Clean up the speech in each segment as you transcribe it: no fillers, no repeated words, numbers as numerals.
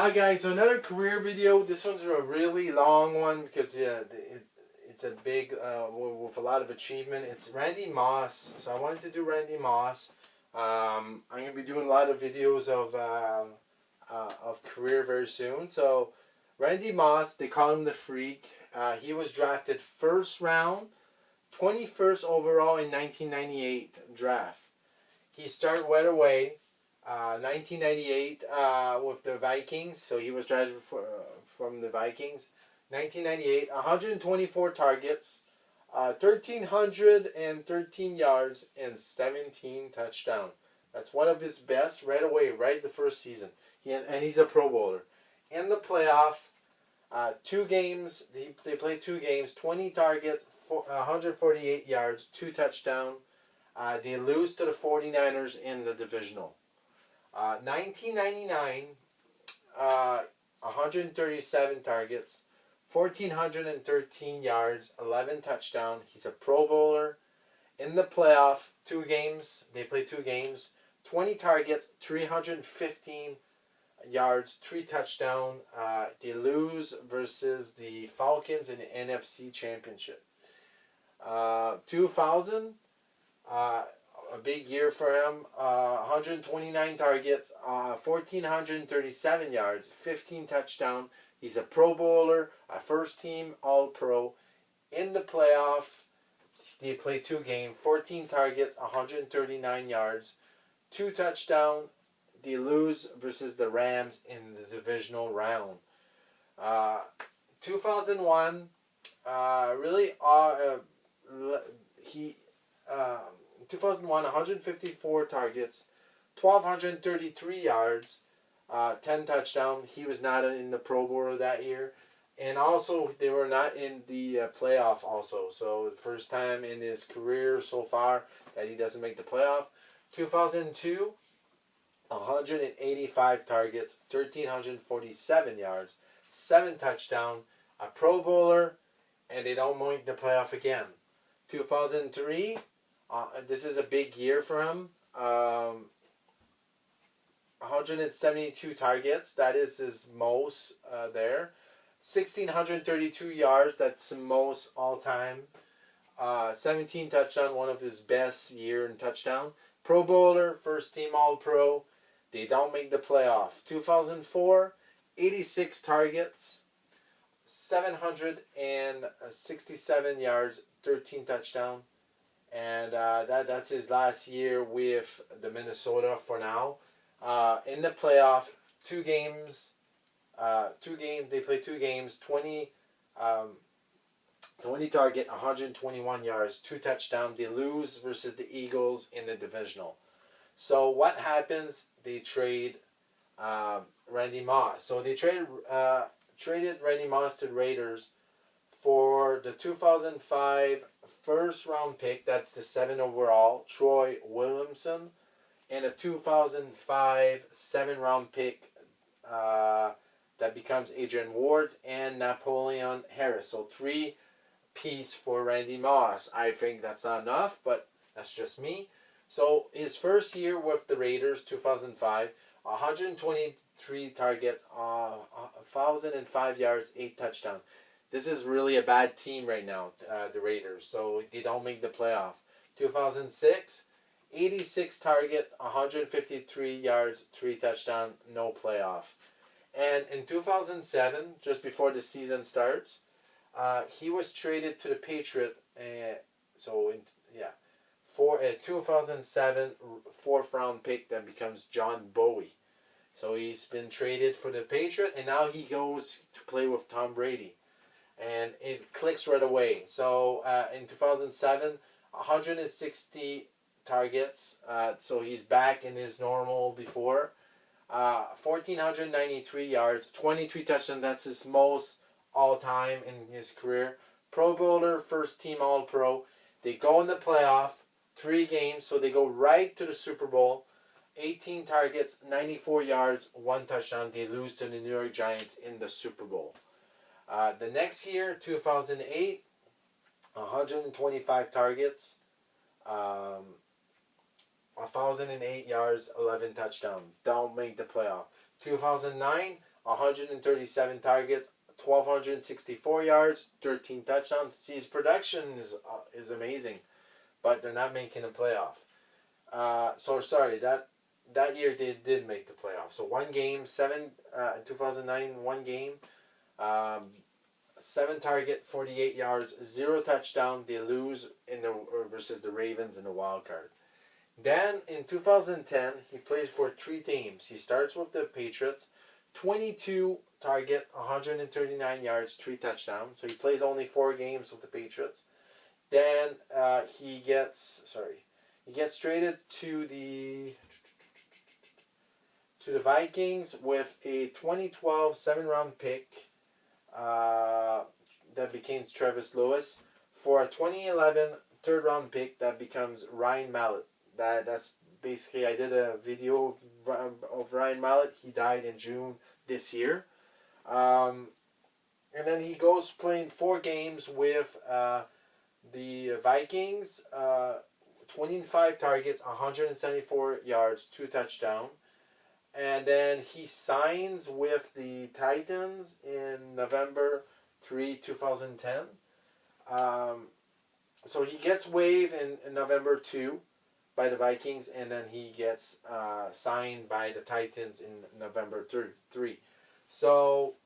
Hi guys, so another career video. This one's a really long one because it's a big, with a lot of achievement. It's Randy Moss. So I wanted to do Randy Moss. I'm going to be doing a lot of videos of career very soon. So Randy Moss, they call him the Freak. He was drafted first round, 21st overall in 1998 draft. He started right away. 1998 with the Vikings, so he was drafted from the Vikings. 1998, 124 targets, 1,313 yards, and 17 touchdowns. That's one of his best right away, right the first season. And he's a Pro Bowler. In the playoff, two games, they played two games, 20 targets, 148 yards, 2 touchdowns. They lose to the 49ers in the divisional. 1999, 137 targets, 1,413 yards, 11 touchdowns. He's a Pro Bowler. In the playoff, two games, they play two games, 20 targets, 315 yards, 3 touchdowns. They lose versus the Falcons in the NFC Championship. 2000, a big year for him. 129 targets, 1,437 yards, 15 touchdowns. He's a Pro Bowler, a first team All Pro. In the playoff, they play two games, 14 targets, 139 yards, 2 touchdowns. They lose versus the Rams in the divisional round. 2001, really, he. 2001, 154 targets, 1,233 yards, 10 touchdowns. He was not in the Pro Bowl that year. And also, they were not in the playoff also. So, first time in his career so far that he doesn't make the playoff. 2002, 185 targets, 1,347 yards, 7 touchdowns, a Pro Bowler, and they don't make the playoff again. 2003, this is a big year for him. 172 targets. That is his most there. 1,632 yards. That's the most all time. 17 touchdowns. One of his best year in touchdown. Pro Bowler. First team All Pro. They don't make the playoff. 2004. 86 targets. 767 yards. 13 touchdowns. And that's his last year with the Minnesota for now. In the playoff, two games. They play two games. 20 target, 121 yards, 2 touchdowns. They lose versus the Eagles in the divisional. So what happens? They trade Randy Moss. So they traded Randy Moss to the Raiders for the 2005 first round pick, that's the 7 overall, Troy Williamson, and a 2005 7 round pick that becomes Adrian Ward and Napoleon Harris. So 3 piece for Randy Moss. I think that's not enough, but that's just me. So his first year with the Raiders, 2005, 123 targets, 1,005 yards, 8 touchdowns. This is really a bad team right now, the Raiders. So they don't make the playoff. 2006, 86 target, 153 yards, 3 touchdowns, no playoff. And in 2007, just before the season starts, he was traded to the Patriots. For a 2007 4th round pick that becomes John Bowie. So he's been traded for the Patriots, and now he goes to play with Tom Brady. And it clicks right away. So in 2007, 160 targets. So he's back in his normal before. 1,493 yards, 23 touchdowns. That's his most all time in his career. Pro Bowler, first team All Pro. They go in the playoff, 3 games. So they go right to the Super Bowl. 18 targets, 94 yards, 1 touchdown. They lose to the New York Giants in the Super Bowl. The next year, 2008, 125 targets, 1,008 yards, 11 touchdowns. Don't make the playoff. 2009, 137 targets, 1,264 yards, 13 touchdowns. See, his production is amazing, but they're not making the playoff. So sorry, that year they did make the playoff. So one game, 2009, one game, 7 target, 48 yards, 0 touchdown. They lose versus the Ravens in the wild card. Then in 2010, he plays for 3 teams. He starts with the Patriots, 22 target, 139 yards, 3 touchdowns. So he plays only 4 games with the Patriots. Then he gets traded to the Vikings with a 2012 7th-round pick that became Travis Lewis for a 2011 3rd-round pick that becomes Ryan Mallett. That's basically, I did a video of Ryan Mallett. He died in June this year. And then he goes playing 4 games with the Vikings, 25 targets, 174 yards, 2 touchdowns. And then he signs with the Titans in November 3, 2010. So he gets waived in November 2 by the Vikings, and then he gets signed by the Titans in November 3. So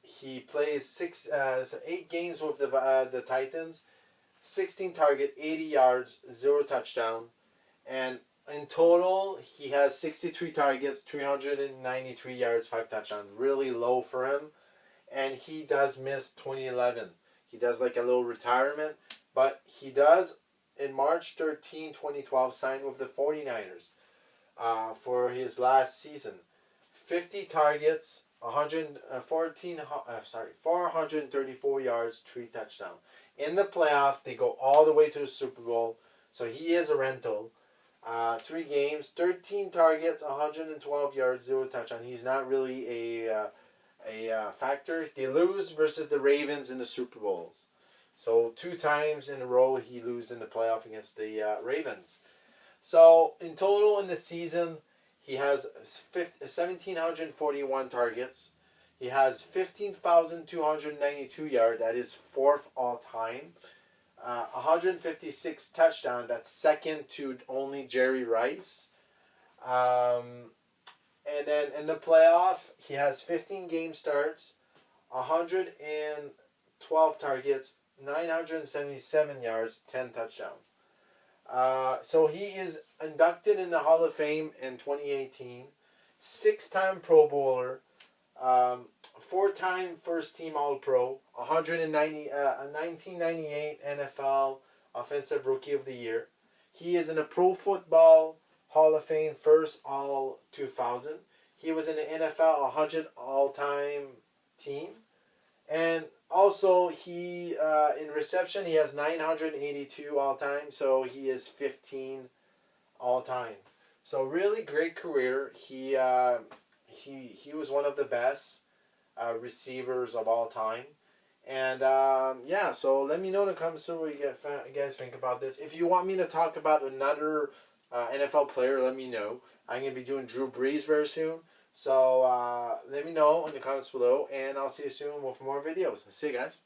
he plays 8 games with the Titans, 16 target, 80 yards, 0 touchdown, and in total he has 63 targets, 393 yards, 5 touchdowns. Really low for him, and he does miss 2011. He does like a little retirement, but he does in March 13, 2012 sign with the 49ers for his last season. 50 targets, 434 yards, 3 touchdowns. In the playoff, they go all the way to the Super Bowl. So he is a rental. 3 games, 13 targets, 112 yards, 0 touchdown. He's not really a factor. They lose versus the Ravens in the Super Bowls. So 2 times in a row he loses in the playoff against the Ravens. So in total in the season, he has 1,741 targets. He has 15,292 yards. That is 4th all time. 156 touchdowns. That's second to only Jerry Rice. And then in the playoff, he has 15 game starts, 112 targets, 977 yards, 10 touchdowns. So he is inducted in the Hall of Fame in 2018. 6-time Pro Bowler. 4-time First Team All-Pro. 1998 NFL Offensive Rookie of the Year. He is in the Pro Football Hall of Fame first all 2000. He was in the NFL 100 all-time team. And also he in reception he has 982 all-time, so he is 15 all-time. So really great career. He was one of the best receivers of all time. And yeah, so let me know in the comments what you guys think about this. If you want me to talk about another NFL player, let me know. I'm going to be doing Drew Brees very soon. So let me know in the comments below, and I'll see you soon with more videos. See you guys.